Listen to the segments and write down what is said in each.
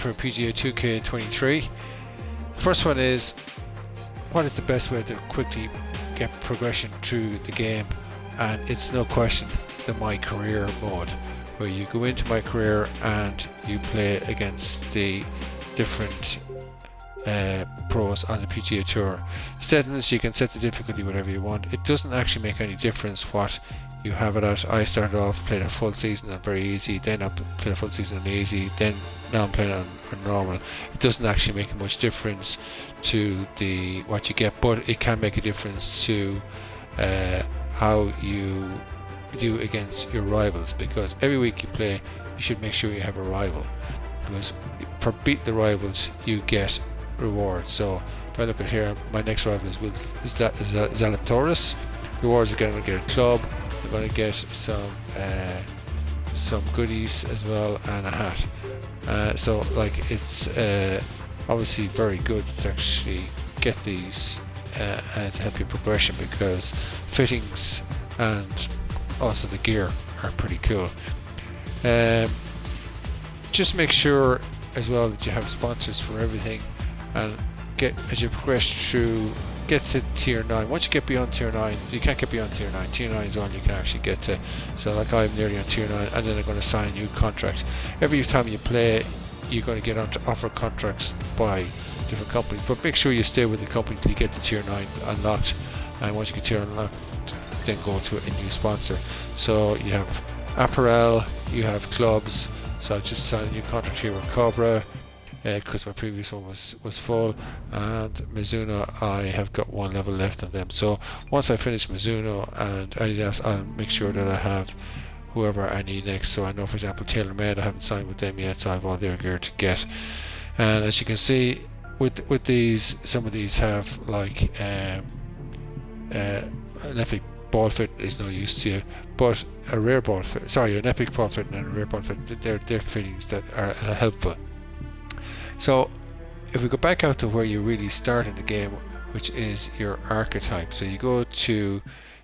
for PGA2K23. First one is, what is the best way to quickly get progression through the game? And it's no question the My Career mode, where you go into My Career and you play against the different pros on the PGA Tour. Settings, you can set the difficulty whatever you want. It doesn't actually make any difference what you have it at. I started off playing a full season on very easy, then I played a full season on easy, then now I'm playing on normal. It doesn't actually make much difference to the what you get, but it can make a difference to how you do against your rivals, because every week you play you should make sure you have a rival, because for beating the rivals you get rewards. So if I look at here, my next rival is Zalatoris. Rewards again, I'm going to get a club, I'm going to get some goodies as well and a hat. So like it's obviously very good to actually get these and to help your progression, because fittings and also the gear are pretty cool. Just make sure as well that you have sponsors for everything, and as you progress through, get to tier 9. Once you get beyond tier 9, you can't get beyond tier 9. Tier 9 is all you can actually get to. So like I'm nearly on tier 9, and then I'm going to sign a new contract. Every time you play, you're going to get offered contracts by different companies, but make sure you stay with the company until you get to tier 9 unlocked, and once you get tier unlocked, then go to a new sponsor. So you have apparel, you have clubs. So I just signed a new contract here with Cobra because my previous one was full, and Mizuno, I have got one level left on them. So once I finish Mizuno and Adidas, I'll make sure that I have whoever I need next. So I know, for example, TaylorMade, I haven't signed with them yet, so I have all their gear to get. And as you can see, with these, some of these have like an epic ball fit is no use to you, but a rare ball fit, an epic ball fit and a rare ball fit, they're fittings that are helpful. So if we go back out to where you really start in the game, which is your archetype, so you go to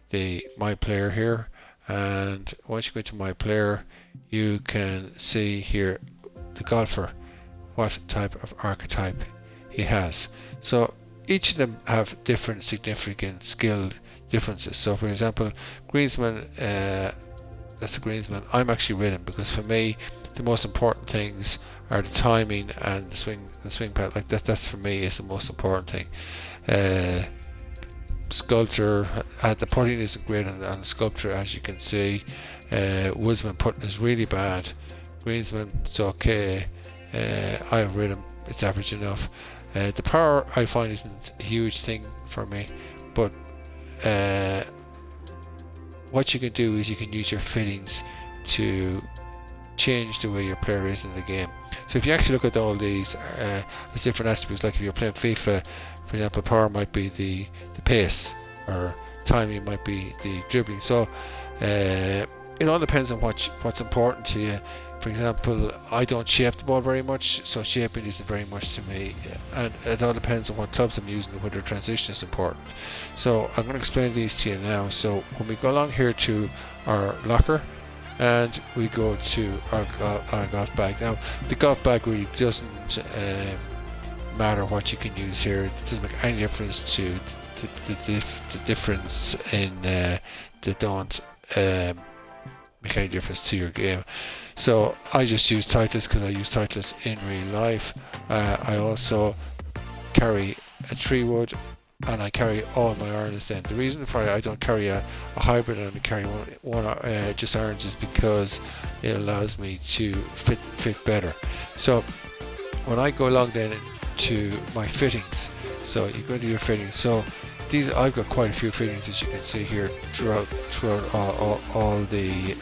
the My Player here, and once you go to My Player, you can see here the golfer, what type of archetype he has. So each of them have different significant skill differences. So for example, greensman, that's a greensman. I'm actually rhythm, because for me the most important things are the timing and the swing path. Like that's for me is the most important thing. Sculpture, the putting isn't great on sculpture, as you can see. Woodsman putting is really bad. Greensman, it's okay. I have rhythm, it's average enough. The power I find isn't a huge thing for me, but what you can do is you can use your fittings to change the way your player is in the game. So if you actually look at all these as different attributes, like if you're playing FIFA, for example, power might be the pace, or timing might be the dribbling. So it all depends on what's important to you. For example, I don't shape the ball very much, so shaping isn't very much to me, and it all depends on what clubs I'm using and whether transition is important. So I'm going to explain these to you now. So when we go along here to our locker, and we go to our golf bag. Now the golf bag really doesn't matter what you can use here. It doesn't make any difference to the difference in they don't make any difference to your game. So I just use Titleist because I use Titleist in real life. I also carry a tree wood, and I carry all my irons then. The reason for I don't carry a hybrid and I carry one just irons is because it allows me to fit better. So when I go along then to my fittings, so you go to your fittings. So these, I've got quite a few fittings, as you can see here, throughout all the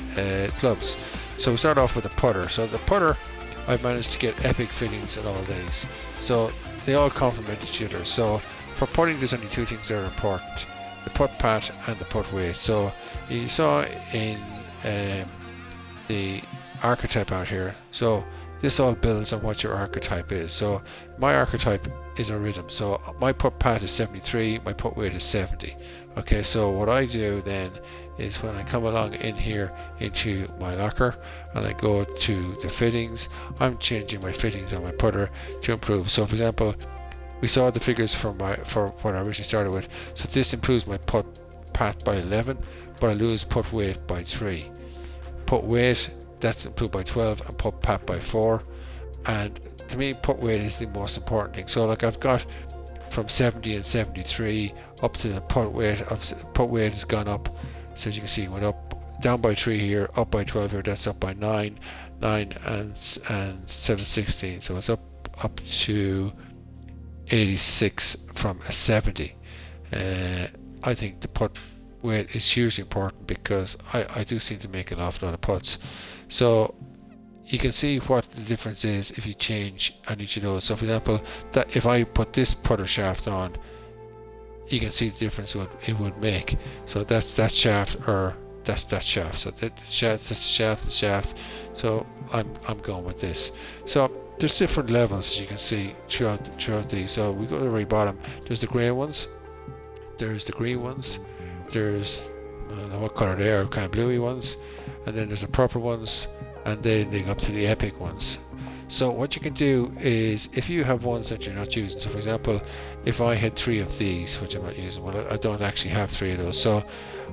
clubs. So we start off with a putter. So the putter, I've managed to get epic fittings in all days. So they all complement each other. So for putting, there's only two things that are important: the putt pat and the putt weight. So you saw in the archetype out here. So this all builds on what your archetype is. So my archetype is a rhythm. So my putt pat is 73, my putt weight is 70. Okay, so what I do then is when I come along in here into my locker and I go to the fittings, I'm changing my fittings on my putter to improve. So for example, we saw the figures for what I originally started with. So this improves my putt path by 11, but I lose putt weight by 3. Putt weight, that's improved by 12, and putt path by 4. And to me, putt weight is the most important thing. So like I've got from 70 and 73 up to the putt weight. Putt weight has gone up. So as you can see, it went up, down by 3 here, up by 12 here. That's up by 9 and 7/16. So it's up to 86 from a 70. I think the putt weight is hugely important because I do seem to make an awful lot of putts. So you can see what the difference is if you change on each of those. So for example, that if I put this putter shaft on, you can see the difference it would make. So that's that shaft, or that's that shaft. So that's the shaft. So I'm going with this. So there's different levels, as you can see throughout these. So we go to the very bottom. There's the grey ones, there's the green ones, there's I don't know what colour they are, kind of bluey ones, and then there's the purple ones, and then they go up to the epic ones. So what you can do is, if you have ones that you're not using, so for example, if I had 3 of these, which I'm not using, well, I don't actually have 3 of those. So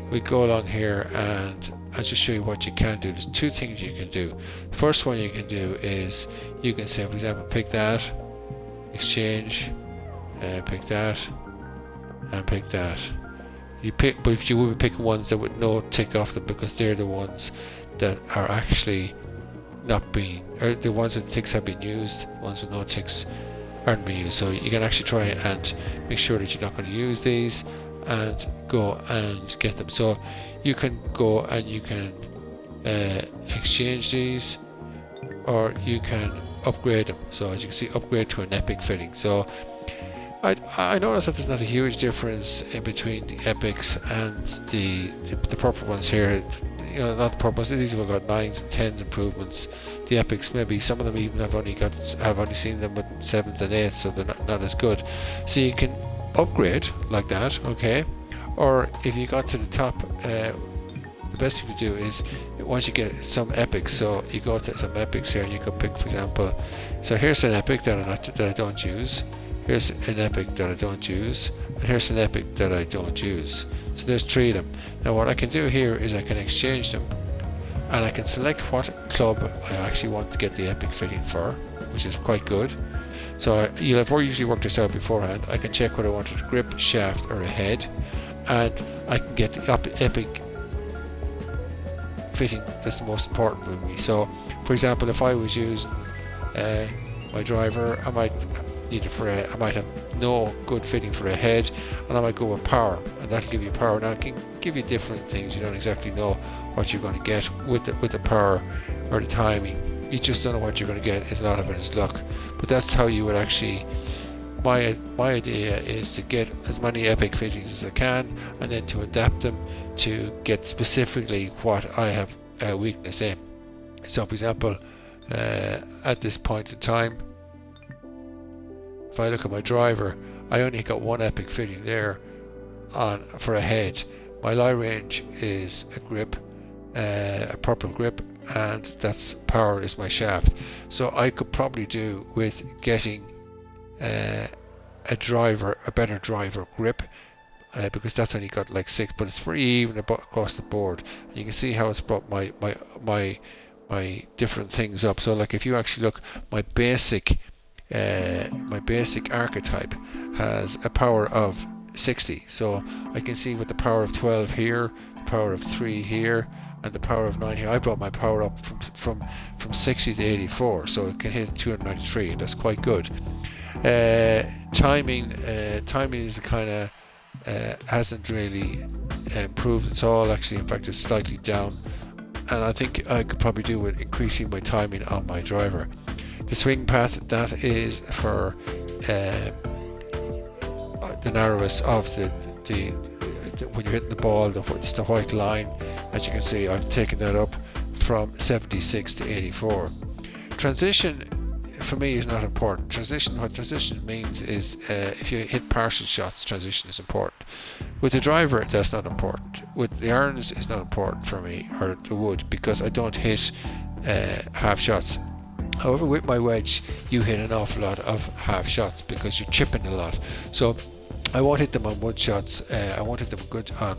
we go along here and I'll just show you what you can do. There's 2 things you can do. The first one you can do is you can say, for example, pick that, exchange, pick that, and pick that. But you will be picking ones that would no tick off them, because they're the ones that are actually not being, or the ones with ticks have been used. Ones with no ticks aren't being used. So you can actually try and make sure that you're not going to use these, and go and get them. So you can go and you can exchange these, or you can upgrade them. So as you can see, upgrade to an epic fitting. So I noticed that there's not a huge difference in between the epics and the purple ones here. You know, not the purple ones. These have got 9s and 10s improvements. The epics, maybe some of them even have only seen them with 7s and 8s, so they're not as good. So you can upgrade like that, okay? Or if you got to the top, the best thing to do is, once you get some epics, so you go to some epics here and you can pick, for example, so here's an epic that I don't use. Here's an epic that I don't use, and here's an epic that I don't use. So there's 3 of them. Now what I can do here is I can exchange them, and I can select what club I actually want to get the epic fitting for, which is quite good. So you'll have usually worked this out beforehand. I can check whether I wanted a grip, shaft, or a head, and I can get the epic fitting that's the most important with me. So for example, if I was using my driver, I might have no good fitting for a head, and I might go with power, and that'll give you power. Now it can give you different things. You don't exactly know what you're going to get with the power or the timing. You just don't know what you're going to get. A lot of it is luck, but that's how you would actually. My idea is to get as many epic fittings as I can, and then to adapt them to get specifically what I have a weakness in. So for example, at this point in time, if I look at my driver, I only got 1 epic fitting there on for a head. My lie range is a grip, a purple grip, and that's power is my shaft. So I could probably do with getting a better driver grip, because that's only got like 6, but it's pretty even across the board. And you can see how it's brought my different things up. So like if you actually look, my basic archetype has a power of 60, so I can see with the power of 12 here, the power of 3 here, and the power of 9 here, I brought my power up from 60 to 84, so it can hit 293, and that's quite good. Timing is kind of hasn't really improved at all. Actually, in fact, it's slightly down, and I think I could probably do with increasing my timing on my driver. The swing path, that is for the narrowest of the when you're hitting the ball, it's the white line. As you can see, I've taken that up from 76 to 84. Transition for me is not important. Transition, what transition means is if you hit partial shots, transition is important. With the driver, that's not important. With the irons, it's not important for me, or the wood, because I don't hit half shots. However, with my wedge, you hit an awful lot of half shots because you're chipping a lot. So I won't hit them on wood shots. I won't hit them good on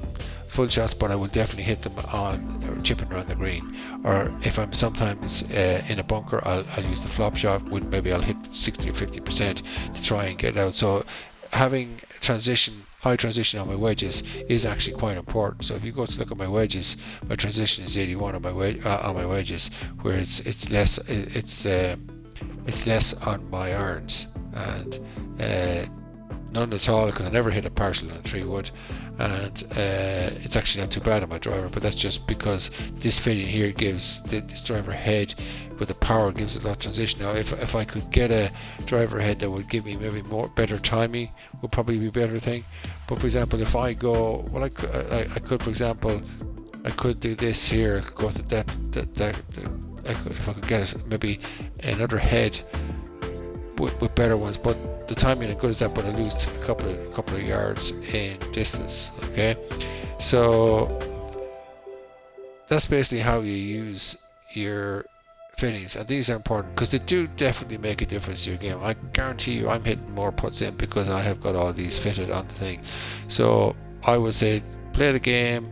full shots, but I will definitely hit them on chipping around the green. Or if I'm sometimes in a bunker, I'll use the flop shot. With maybe I'll hit 60 or 50% to try and get out. So having high transition on my wedges is actually quite important. So if you go to look at my wedges, my transition is 81 on my wedges, where it's less on my irons, and none at all, because I never hit a partial on a 3 wood, and it's actually not too bad on my driver. But that's just because this fitting here gives this driver head with the power gives it a lot of transition. Now if I could get a driver head that would give me maybe better timing, would probably be a better thing. But for example, if I go, well, I could for example, I could do this here, go to that if I could get maybe another head with better ones, but the timing ain't good as that, but I lose a couple of yards in distance. Okay, so that's basically how you use your fittings, and these are important because they do definitely make a difference to your game. I guarantee you I'm hitting more putts in because I have got all these fitted on the thing. So I would say play the game,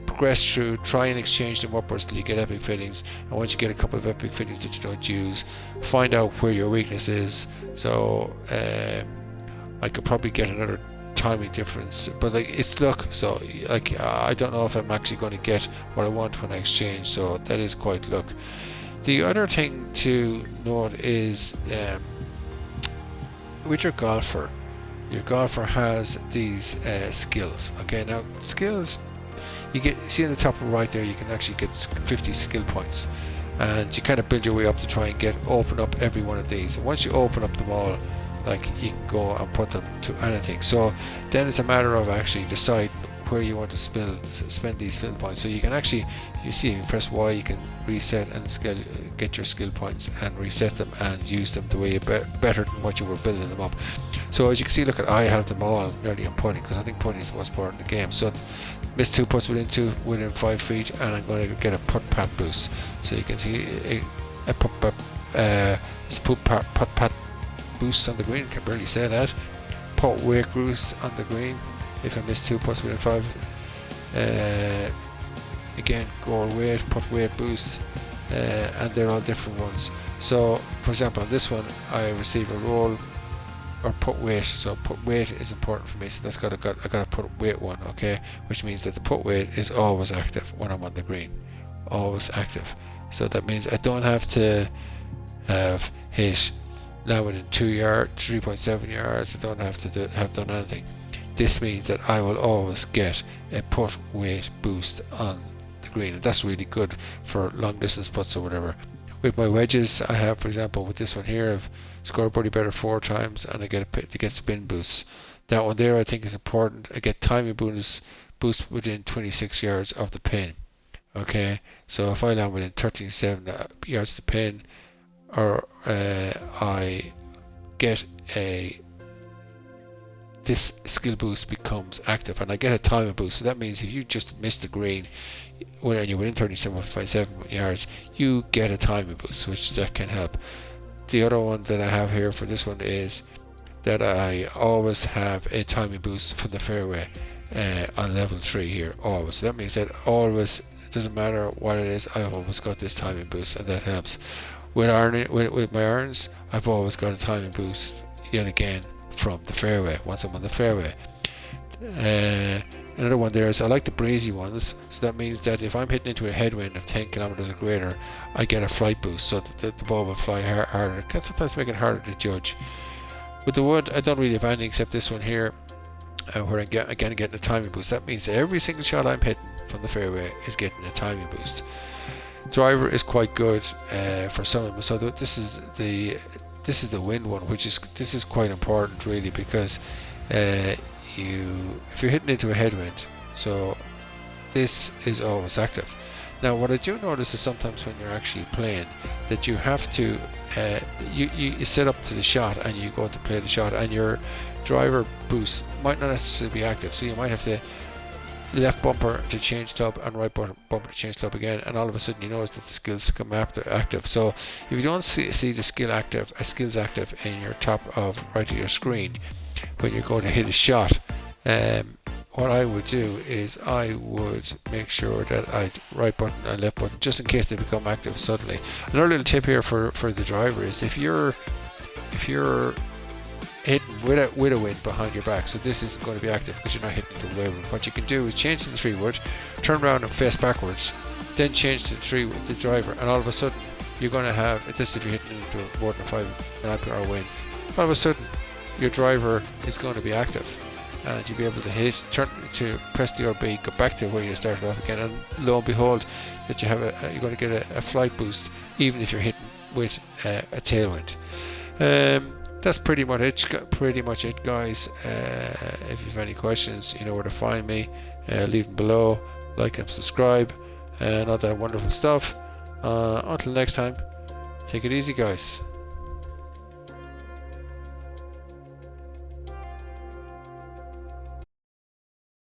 progress through, try and exchange them upwards till you get epic fittings, and once you get a couple of epic fittings that you don't use, find out where your weakness is. So I could probably get another timing difference, but like it's luck, so like I don't know if I'm actually going to get what I want when I exchange, so that is quite luck. The other thing to note is with your golfer has these skills. Okay, now skills, you see in the top right there, you can actually get 50 skill points, and you kind of build your way up to try and open up every one of these. And once you open up them all, like you can go and put them to anything. So then it's a matter of actually deciding where you want to spend these skill points. So you can actually, you see, if you press Y, you can reset and get your skill points and reset them and use them the way better than what you were building them up. So as you can see, look at, I have them all nearly on putting, because I think putting is the most important in the game. So miss 2 putts within 5 feet, and I'm going to get a putt pat boost. So you can see a putt pat boost on the green. Can barely say that. Putt weight boost on the green. If I miss 2 putts within 5, again, goal weight, putt weight boost, and they're all different ones. So, for example, on this one, I receive a roll or putt weight. So putt weight is important for me. So I got a putt weight one, okay, which means that the putt weight is always active when I'm on the green, always active. So that means I don't have to have hit now within 2 yards, 3.7 yards. I don't have to have done anything. This means that I will always get a putt weight boost on the green, and that's really good for long distance putts or whatever. With my wedges, I have, for example, with this one here, I've scored birdie better 4 times, and I get spin boosts. That one there, I think, is important. I get timing boost within 26 yards of the pin. Okay, so if I land within 13.7 yards of the pin, or I get this skill boost becomes active, and I get a timing boost. So that means if you just miss the green when you're within 37.7 yards, you get a timing boost, which that can help. The other one that I have here for this one is that I always have a timing boost from the fairway on level 3 here, always. So that means that always, it doesn't matter what it is, I've always got this timing boost, and that helps. With my irons, I've always got a timing boost yet again from the fairway once I'm on the fairway. Another one there is I like the breezy ones, so that means that if I'm hitting into a headwind of 10 kilometers or greater, I get a flight boost, so that the ball will fly harder. It can sometimes make it harder to judge. With the wood, I don't really have anything except this one here, where I'm getting a timing boost. That means that every single shot I'm hitting from the fairway is getting a timing boost. Driver is quite good for some of them. So this is the wind one, this is quite important really, because if you're hitting into a headwind, so this is always active. Now what I do notice is sometimes when you're actually playing that you have to you set up to the shot and you go to play the shot and your driver boost might not necessarily be active, so you might have to left bumper to change club and right bumper to change club again, and all of a sudden you notice that the skills become active. So if you don't see the skills active in your top of right of your screen when you're going to hit a shot, what I would do is I would make sure that I'd right button and left button just in case they become active suddenly. Another little tip here for the driver is if you're hitting with a wind behind your back, so this isn't going to be active because you're not hitting the away wind. What you can do is change to the 3 wood, turn around and face backwards, then change to the driver, and all of a sudden you're going to have this if you're hitting into more than 5 mile/hour wind. All of a sudden your driver is going to be active, and you'll be able to turn to press the RB, go back to where you started off again, and lo and behold, that you have you're going to get a flight boost even if you're hitting with a tailwind. That's pretty much it, guys. If you have any questions, you know where to find me. Leave them below, like and subscribe, and all that wonderful stuff. Until next time, take it easy, guys.